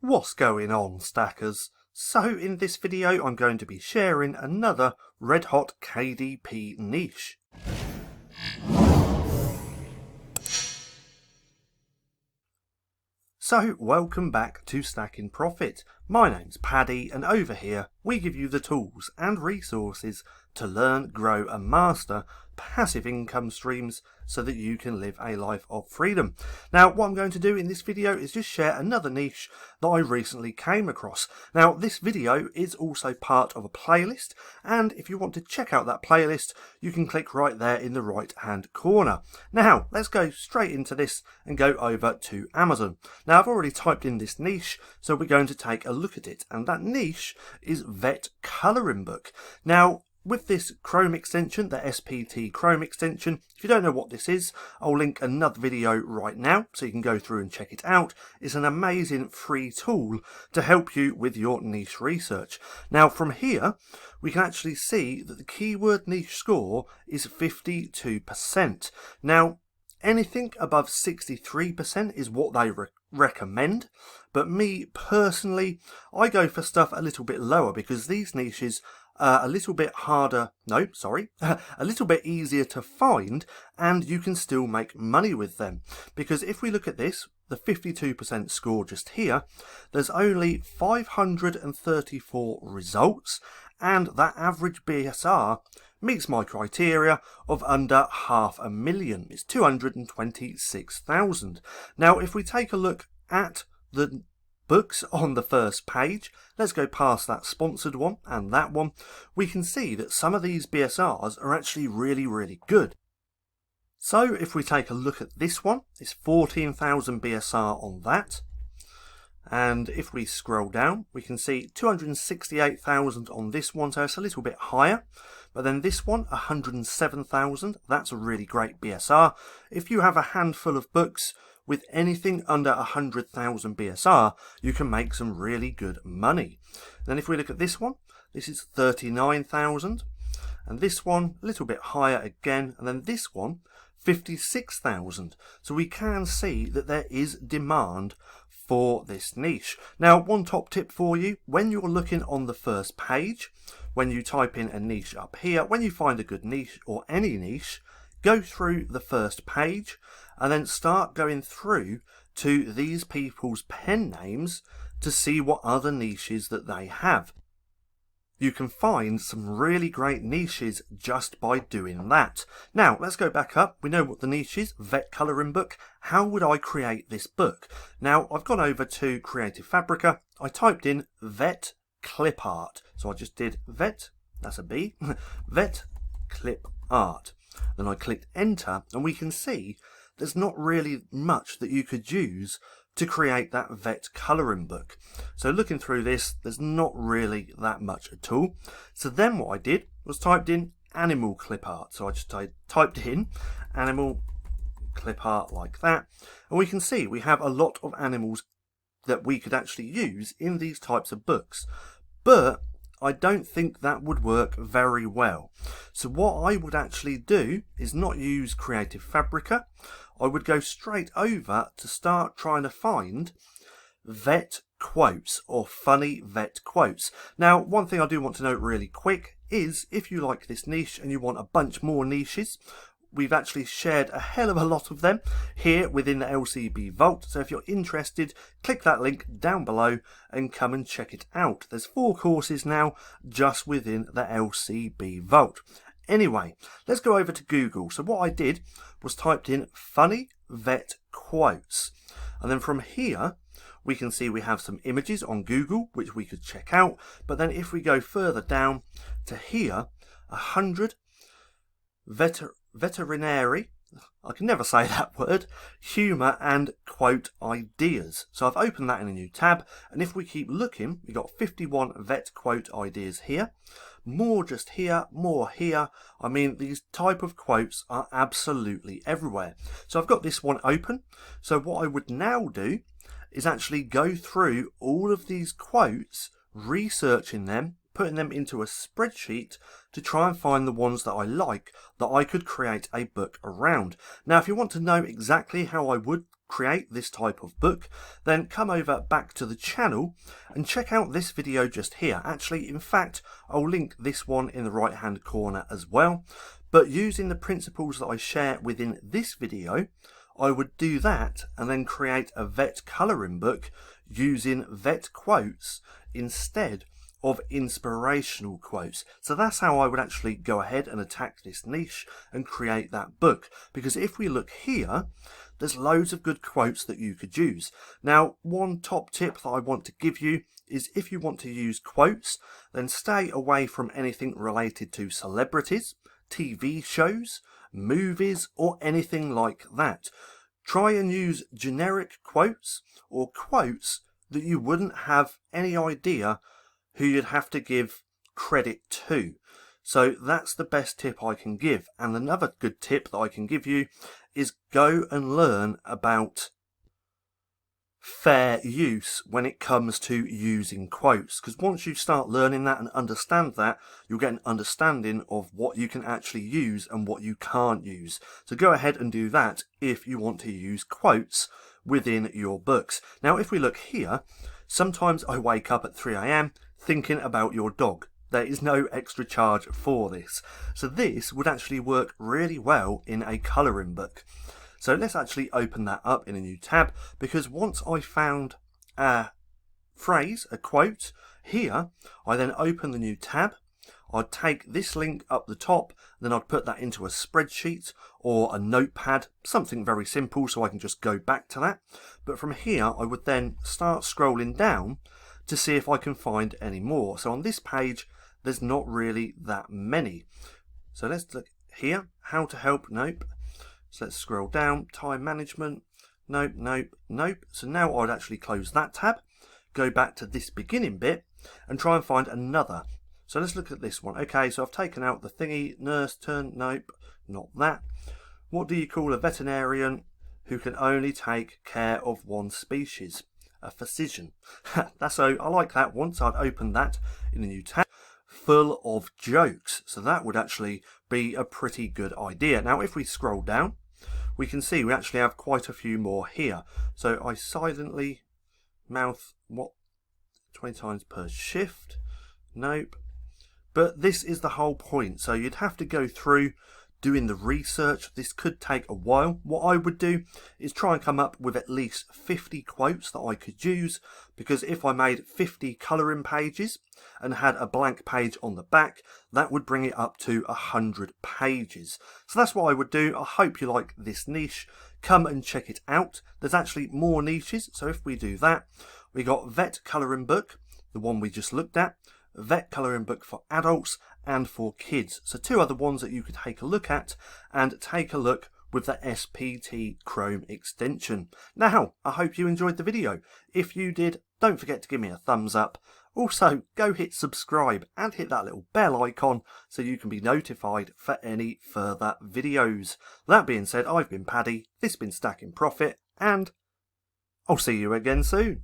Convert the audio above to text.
What's going on, stackers? So in this video I'm going to be sharing another red hot KDP niche. So welcome back to StackinProfit. My name's Paddy and over here we give you the tools and resources to learn, grow and master passive income streams so that you can live a life of freedom. Now what I'm going to do in this video is just share another niche that I recently came across. Now this video is also part of a playlist, and if you want to check out that playlist you can click right there in the right hand corner. Now let's go straight into this and go over to Amazon. Now I've already typed in this niche, so we're going to take a look at it, and that niche is vet colouring book. Now with this Chrome extension, the SPT Chrome extension, if you don't know what this is, I'll link another video right now so you can go through and check it out. It's an amazing free tool to help you with your niche research. Now from here, we can actually see that the keyword niche score is 52%. Now, anything above 63% is what they recommend, but me personally, I go for stuff a little bit lower because these niches a little bit harder, a little bit easier to find, and you can still make money with them. Because if we look at this, the 52% score just here, there's only 534 results, and that average BSR meets my criteria of under 500,000. It's 226,000. Now if we take a look at the books on the first page, let's go past that sponsored one and that one, we can see that some of these BSRs are actually really good. So if we take a look at this one, it's 14,000 BSR on that, and if we scroll down we can see 268,000 on this one, so it's a little bit higher. But then this one, 107,000, that's a really great BSR. If you have a handful of books with anything under 100,000 BSR, you can make some really good money. Then if we look at this one, this is 39,000, and this one a little bit higher again, and then this one 56,000. So we can see that there is demand for this niche. Now one top tip for you, when you're looking on the first page, when you type in a niche up here, when you find a good niche or any niche, go through the first page and then start going through to these people's pen names to see what other niches that they have. You can find some really great niches just by doing that. Now let's go back up. We know what the niche is, vet colouring book. How would I create this book? Now I've gone over to Creative Fabrica. I typed in vet clip art. So I just did vet, that's a B, vet clip art. Then I clicked enter and we can see there's not really much that you could use to create that vet colouring book. So looking through this, there's not really that much at all. So then what I did was typed in animal clip art. So I just typed in animal clip art like that. And we can see we have a lot of animals that we could actually use in these types of books. But I don't think that would work very well. So what I would actually do is not use Creative Fabrica. I would go straight over to start trying to find vet quotes or funny vet quotes. Now one thing I do want to note really quick is if you like this niche and you want a bunch more niches, we've actually shared a hell of a lot of them here within the LCB Vault. So if you're interested, click that link down below and come and check it out. There's 4 courses now just within the LCB Vault. Anyway, let's go over to Google. So what I did was typed in funny vet quotes. And then from here, we can see we have some images on Google, which we could check out. But then if we go further down to here, 100 veterinary, I can never say that word, humour and quote ideas. So I've opened that in a new tab, and if we keep looking, we've got 51 vet quote ideas here, more just here, more here. I mean, these type of quotes are absolutely everywhere. So I've got this one open. So what I would now do is actually go through all of these quotes, researching them, putting them into a spreadsheet to try and find the ones that I like, that I could create a book around. Now if you want to know exactly how I would create this type of book, then come over back to the channel and check out this video just here. Actually, in fact, I'll link this one in the right hand corner as well. But using the principles that I share within this video, I would do that and then create a vet colouring book using vet quotes instead of inspirational quotes. So that's how I would actually go ahead and attack this niche and create that book. Because if we look here, there's loads of good quotes that you could use. Now, one top tip that I want to give you is if you want to use quotes, then stay away from anything related to celebrities, TV shows, movies, or anything like that. Try and use generic quotes or quotes that you wouldn't have any idea who you'd have to give credit to. So that's the best tip I can give. And another good tip that I can give you is go and learn about fair use when it comes to using quotes, because once you start learning that and understand that, you'll get an understanding of what you can actually use and what you can't use. So go ahead and do that if you want to use quotes within your books. Now, if we look here, sometimes I wake up at 3 AM thinking about your dog. There is no extra charge for this. So this would actually work really well in a colouring book. So let's actually open that up in a new tab, because once I found a phrase, a quote here, I then open the new tab. I'd take this link up the top, then I'd put that into a spreadsheet or a notepad, something very simple so I can just go back to that. But from here, I would then start scrolling down to see if I can find any more. So on this page, there's not really that many. So let's look here, how to help, nope. So let's scroll down, time management, nope, nope, nope. So now I'd actually close that tab, go back to this beginning bit and try and find another. So let's look at this one. Okay, so I've taken out the thingy, nurse turn, nope, not that. What do you call a veterinarian who can only take care of one species? A physician. That's so I like that. Once I'd opened that in a new tab, full of jokes. So that would actually be a pretty good idea. Now, if we scroll down, we can see we actually have quite a few more here. So I silently mouth what 20 times per shift. Nope. But this is the whole point. So you'd have to go through doing the research. This could take a while. What I would do is try and come up with at least 50 quotes that I could use, because if I made 50 colouring pages and had a blank page on the back, that would bring it up to 100 pages. So that's what I would do. I hope you like this niche. Come and check it out. There's actually more niches. So if we do that, we got vet colouring book, the one we just looked at, vet colouring book for adults and for kids. So two other ones that you could take a look at, and take a look with the SPT Chrome extension. Now, I hope you enjoyed the video. If you did, don't forget to give me a thumbs up. Also, go hit subscribe and hit that little bell icon so you can be notified for any further videos. That being said, I've been Paddy, this has been Stacking Profit, and I'll see you again soon.